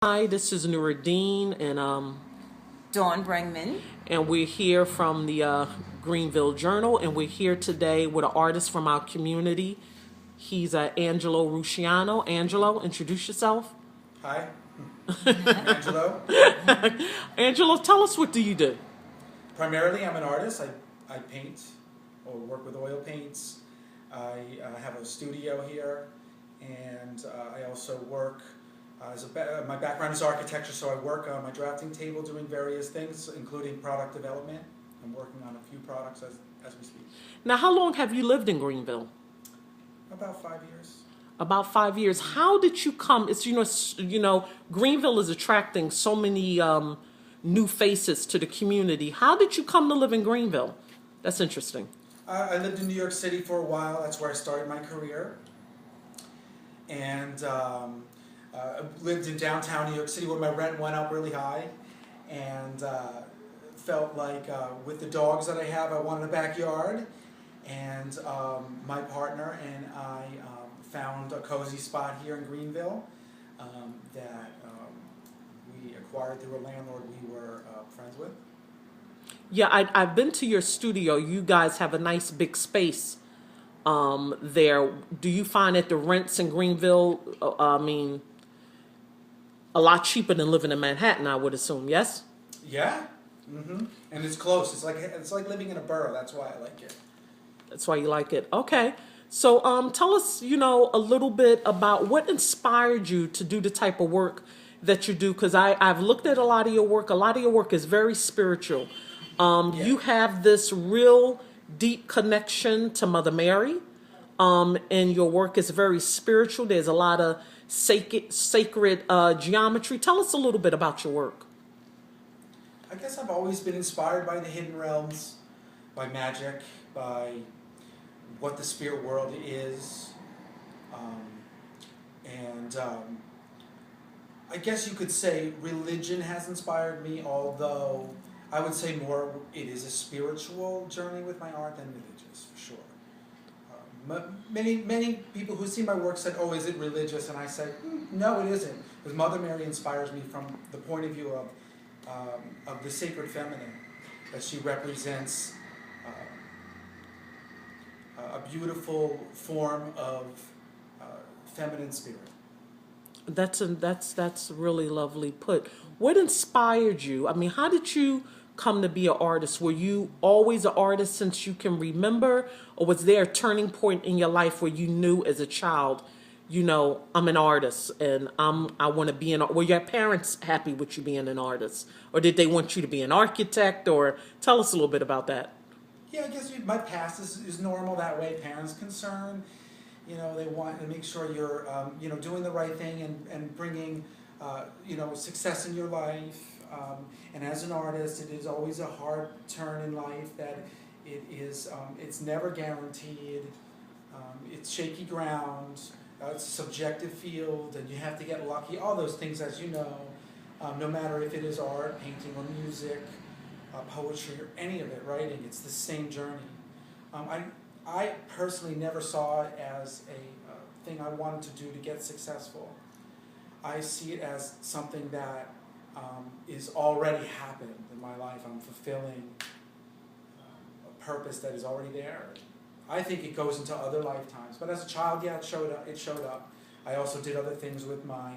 Hi, this is Nuruddin, Dawn Brangman. and we're here from the Greenville Journal, and we're here today with an artist from our community. He's Angelo Rusciano. Angelo, introduce yourself. Hi, I'm Angelo. Angelo, tell us, what do you do? Primarily, I'm an artist. I paint or work with oil paints. I have a studio here, and I also work my background is architecture, so I work on my drafting table doing various things, including product development. I'm working on a few products as we speak. Now, how long have you lived in Greenville? About 5 years. About 5 years. How did you come? Greenville is attracting so many new faces to the community. How did you come to live in Greenville? That's interesting. I lived in New York City for a while. That's where I started my career. And lived in downtown New York City where my rent went up really high. And felt like with the dogs that I have, I wanted a backyard. And my partner and I found a cozy spot here in Greenville that we acquired through a landlord we were friends with. Yeah, I've been to your studio. You guys have a nice big space there. Do you find that the rents in Greenville, a lot cheaper than living in Manhattan, I would assume, yes? Yeah. And it's close. It's like living in a borough. That's why I like it. That's why you like it. Okay. So tell us, a little bit about what inspired you to do the type of work that you do, because I've looked at a lot of your work. A lot of your work is very spiritual. You have this real deep connection to Mother Mary, and your work is very spiritual. There's a lot of sacred geometry. Tell us a little bit about your work. I guess I've always been inspired by the hidden realms, by magic, by what the spirit world is. I guess you could say religion has inspired me, although I would say more it is a spiritual journey with my art than religious, for sure. Many people who see my work said, "Oh, is it religious?" And I said, "No, it isn't." Because Mother Mary inspires me from the point of view of the sacred feminine, that she represents a beautiful form of feminine spirit. That's really lovely put. What inspired you? I mean, how did you come to be an artist? Were you always an artist since you can remember, or was there a turning point in your life where you knew as a child, I'm an artist and I want to be an? Were your parents happy with you being an artist, or did they want you to be an architect? Or tell us a little bit about that. Yeah, I guess my past is normal that way. Parents concerned, they want to make sure you're, doing the right thing and bringing, success in your life. And as an artist, it is always a hard turn in life that it's never guaranteed. It's shaky ground. It's a subjective field, and you have to get lucky. All those things, as you know, no matter if it is art, painting, or music, poetry, or any of it, writing, it's the same journey. I personally never saw it as a thing I wanted to do to get successful. I see it as something that is already happened in my life. I'm fulfilling a purpose that is already there. I think it goes into other lifetimes. But as a child, yeah, it showed up. I also did other things with my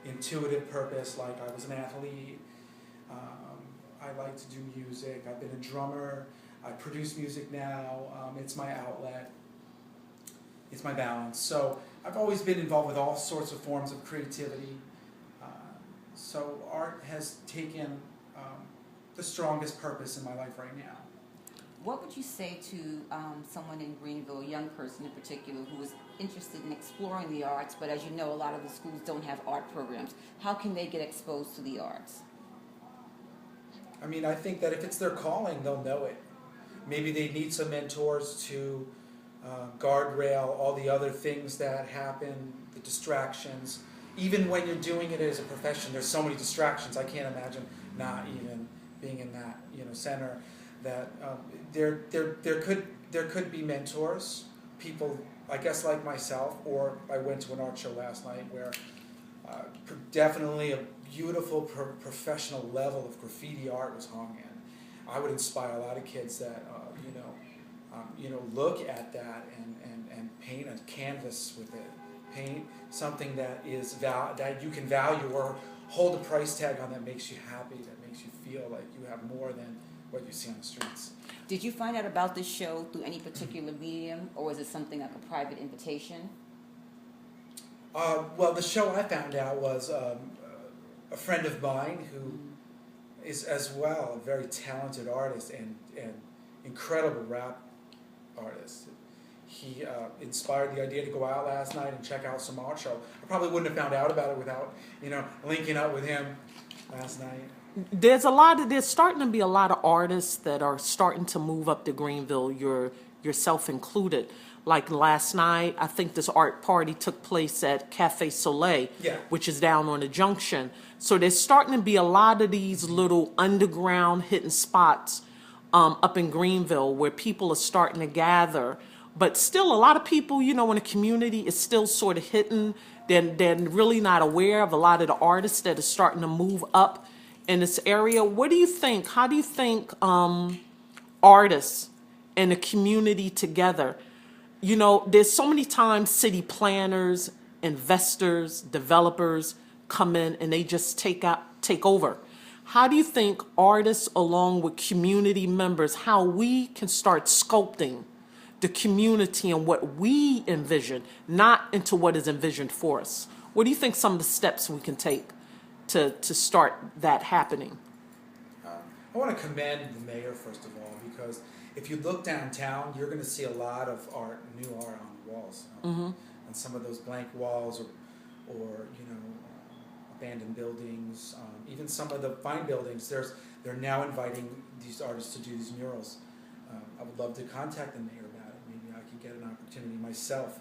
intuitive purpose, like I was an athlete. I like to do music. I've been a drummer. I produce music now. It's my outlet. It's my balance. So I've always been involved with all sorts of forms of creativity. So art has taken the strongest purpose in my life right now. What would you say to someone in Greenville, a young person in particular, who is interested in exploring the arts, but as you know, a lot of the schools don't have art programs? How can they get exposed to the arts? I mean, I think that if it's their calling, they'll know it. Maybe they need some mentors to guardrail all the other things that happen, the distractions. Even when you're doing it as a profession, there's so many distractions. I can't imagine not even being in that center. That there could be mentors, people, I guess, like myself. Or I went to an art show last night where Definitely a beautiful professional level of graffiti art was hung in. I would inspire a lot of kids that look at that and paint a canvas with it, paint something that is that you can value, or hold a price tag on that makes you happy, that makes you feel like you have more than what you see on the streets. Did you find out about this show through any particular medium, or was it something like a private invitation? Well, the show I found out was a friend of mine who is as well a very talented artist and incredible rap artist. He inspired the idea to go out last night and check out some art show. I probably wouldn't have found out about it without linking up with him last night. There's starting to be a lot of artists that are starting to move up to Greenville, yourself included. Like last night, I think this art party took place at Cafe Soleil, which is down on the junction. So there's starting to be a lot of these little underground hidden spots up in Greenville where people are starting to gather. But still, a lot of people, in the community is still sort of hidden. They're really not aware of a lot of the artists that are starting to move up in this area. What do you think? How do you think artists and the community together? There's so many times city planners, investors, developers come in and they just take over. How do you think artists, along with community members, how we can start sculpting the community and what we envision, not into what is envisioned for us? What do you think some of the steps we can take to start that happening? I want to commend the mayor, first of all, because if you look downtown, you're going to see a lot of art, new art on the walls, on some of those blank walls, or abandoned buildings, even some of the fine buildings. They're now inviting these artists to do these murals. I would love to contact the mayor about it. Maybe I could get an opportunity myself.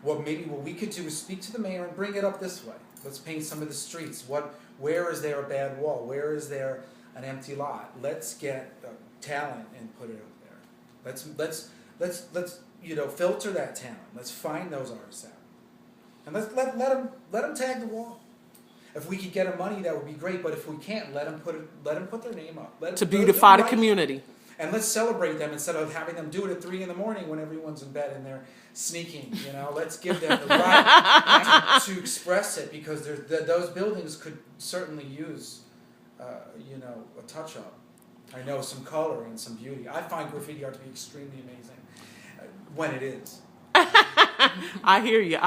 What we could do is speak to the mayor and bring it up this way. Let's paint some of the streets. Where is there a bad wall? Where is there an empty lot? Let's get talent and put it up there. Let's filter that talent. Let's find those artists out, and let them tag the wall. If we could get them money, that would be great. But if we can't, let them put their name up. To beautify the community. And let's celebrate them instead of having them do it at 3 a.m. when everyone's in bed and they're sneaking. Let's give them the right to express it, because those buildings could certainly use, a touch-up. I know, some color and some beauty. I find graffiti art to be extremely amazing when it is. I hear you.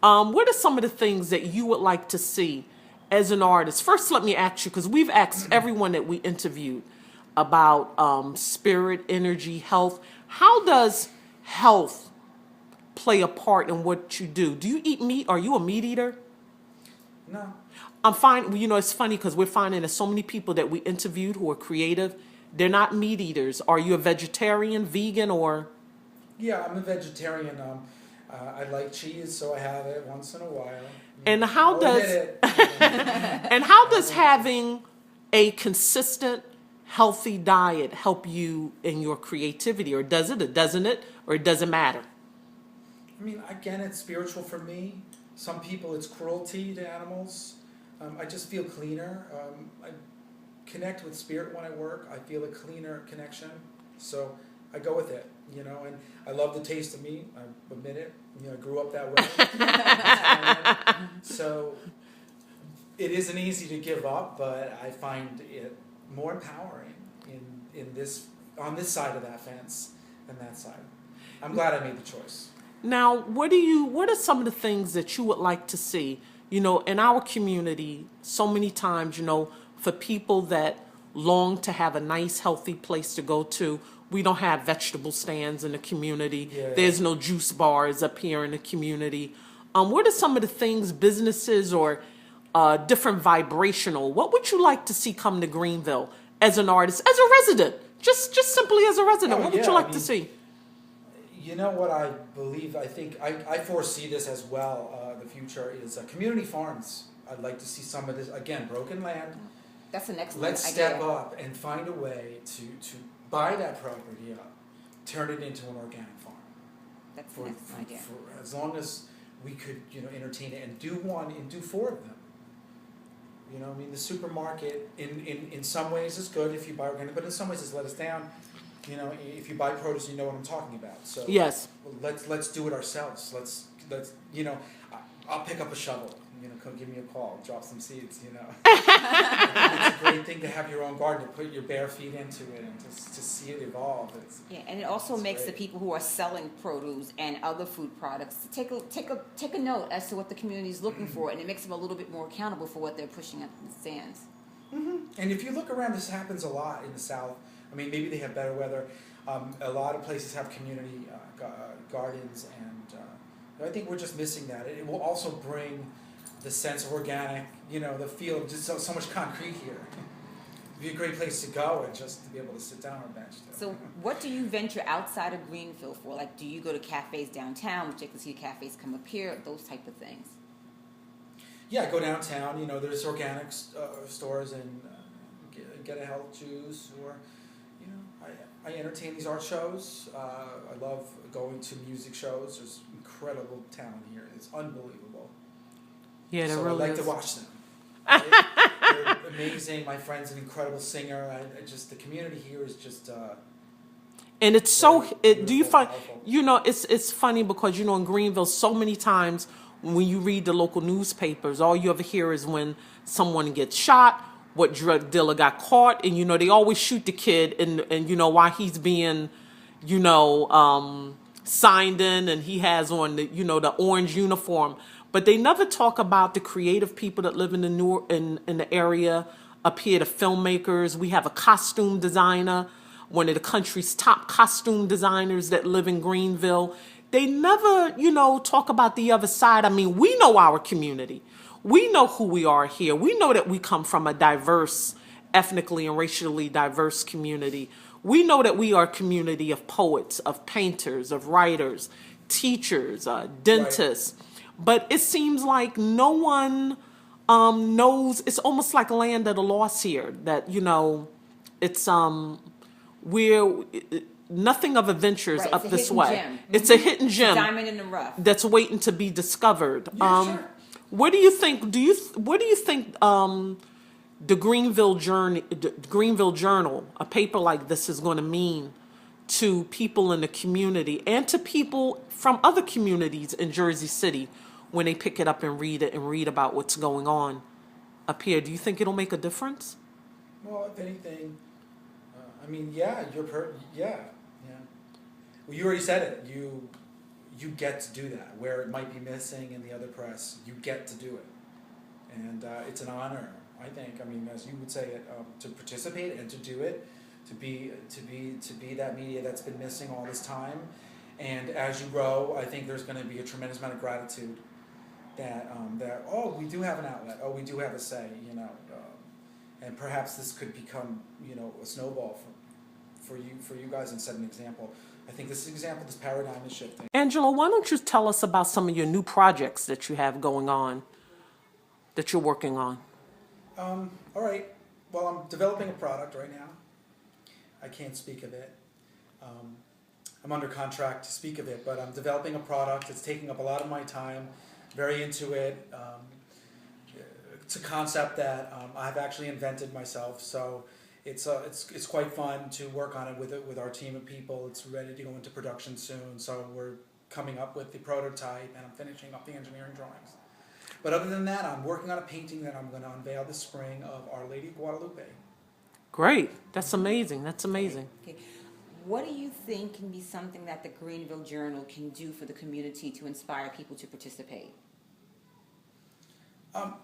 What are some of the things that you would like to see as an artist? First, let me ask you, because we've asked everyone that we interviewed about spirit, energy, health. How does health play a part in what you do? Do you eat meat? Are you a meat eater? No. I'm fine. It's funny because we're finding that so many people that we interviewed who are creative, they're not meat eaters. Are you a vegetarian, vegan, or? Yeah, I'm a vegetarian. I like cheese, so I have it once in a while. And how does having a consistent, healthy diet help you in your creativity, or does it, or doesn't it, or it doesn't matter? I mean, again, it's spiritual for me. Some people, it's cruelty to animals. I just feel cleaner. I connect with spirit when I work. I feel a cleaner connection, so I go with it. And I love the taste of meat. I admit it. I grew up that way. So it isn't easy to give up, but I find it more empowering on this side of that fence than that side. I'm glad I made the choice. Now, what are some of the things that you would like to see, in our community? So many times, for people that long to have a nice, healthy place to go to, we don't have vegetable stands in the community. Yeah. There's no juice bars up here in the community. What are some of the things, businesses or different vibrational, what would you like to see come to Greenville as an artist, as a resident? Just simply as a resident, what would you like to see? You know what I believe? I think I foresee this as well. The future is community farms. I'd like to see some of this, again, broken land. That's an excellent Let's idea. step up and find a way to buy that property up, turn it into an organic farm. That's an excellent idea. For as long as we could, entertain it and do 4 of them. I mean, the supermarket in some ways is good if you buy organic, but in some ways it's let us down. If you buy produce, you know what I'm talking about. So Yes. let's do it ourselves. Let's I'll pick up a shovel. Come give me a call, drop some seeds. It's a great thing to have your own garden, to put your bare feet into it, and to see it evolve. And it also makes great. the people who are selling produce and other food products to take a note as to what the community is looking for, and it makes them a little bit more accountable for what they're pushing up in the stands. And if you look around, this happens a lot in the South. I mean, maybe they have better weather. A lot of places have community gardens, and I think we're just missing that. It will also bring the sense of organic, the feel of just so much concrete here. It'd be a great place to go and just to be able to sit down on a bench. So what do you venture outside of Greenville for? Like, do you go to cafes downtown, which I can see cafes come up here, those type of things? Yeah, I go downtown. There's organic stores and get a health juice, or I entertain these art shows. I love going to music shows. There's incredible talent here. It's unbelievable. Yeah, there So really I like is. to watch them. They're amazing. My friend's an incredible singer. I just the community here is just. And it's so. Do you beautiful, find? powerful. It's funny because in Greenville, so many times when you read the local newspapers, all you ever hear is when someone gets shot, what drug dealer got caught, and they always shoot the kid, and while he's being, signed in, and he has on the orange uniform. But they never talk about the creative people that live in the area up here, the filmmakers. We have a costume designer, one of the country's top costume designers that live in Greenville. They never, talk about the other side. I mean, we know our community. We know who we are here. We know that we come from a diverse, ethnically and racially diverse community. We know that we are a community of poets, of painters, of writers, teachers, dentists. Right. But it seems like no one knows. It's almost like land of the lost here. That it's we're nothing of adventures Right, up this way. Gem. It's a hidden gem. Diamond in the rough. That's waiting to be discovered. Yeah, sure. What do you think? What do you think? The Greenville Journal, a paper like this, is going to mean to people in the community and to people from other communities in Jersey City when they pick it up and read it and read about what's going on up here? Do you think it'll make a difference? Well, if anything, I mean, yeah, yeah. Well, you already said it. You get to do that. Where it might be missing in the other press, you get to do it, and it's an honor. I think. I mean, as you would say it, to participate and to do it, to be that media that's been missing all this time, and as you grow, I think there's going to be a tremendous amount of gratitude that we do have an outlet, we do have a say, and perhaps this could become a snowball for you guys and set an example. I think this paradigm is shifting. Angelo, why don't you tell us about some of your new projects that you have going on, that you're working on? All right. Well, I'm developing a product right now. I can't speak of it. I'm under contract to speak of it, but I'm developing a product. It's taking up a lot of my time. Very into it. It's a concept that I've actually invented myself, so it's quite fun to work on it with our team of people. It's ready to go into production soon, so we're coming up with the prototype, and I'm finishing up the engineering drawings. But other than that, I'm working on a painting that I'm going to unveil this spring of Our Lady of Guadalupe. Great. That's amazing. That's amazing. Okay. What do you think can be something that the Greenville Journal can do for the community to inspire people to participate?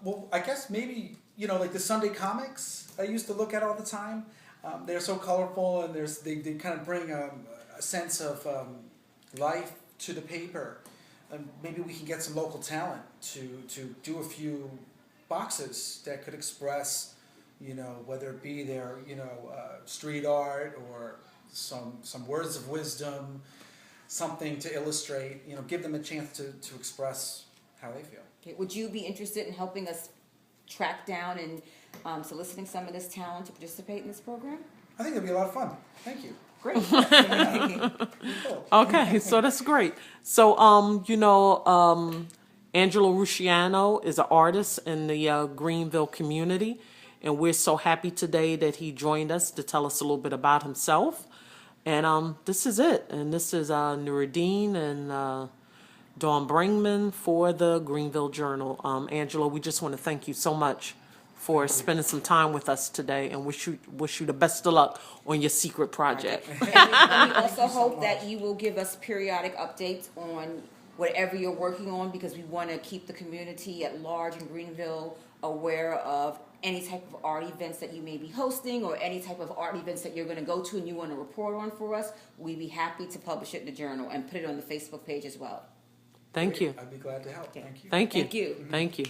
Well, I guess maybe, like the Sunday comics I used to look at all the time. They're so colorful, and they kind of bring a sense of life to the paper. And maybe we can get some local talent to do a few boxes that could express, whether it be their, street art or some words of wisdom, something to illustrate, give them a chance to express how they feel. Okay. Would you be interested in helping us track down and soliciting some of this talent to participate in this program? I think it'd be a lot of fun. Thank you. Great. Cool. Okay, so that's great. So, Angelo Rusciano is an artist in the Greenville community, and we're so happy today that he joined us to tell us a little bit about himself. And this is it. And this is Nuruddin and Dawn Bringman for the Greenville Journal. Angelo, we just want to thank you so much for spending some time with us today, and wish you the best of luck on your secret project. And we also hope that you will give us periodic updates on whatever you're working on, because we want to keep the community at large in Greenville aware of any type of art events that you may be hosting, or any type of art events that you're going to go to and you want to report on for us. We'd be happy to publish it in the journal and put it on the Facebook page as well. Thank you. I'd be glad to help. Thank you. Thank you. Thank you. Thank you.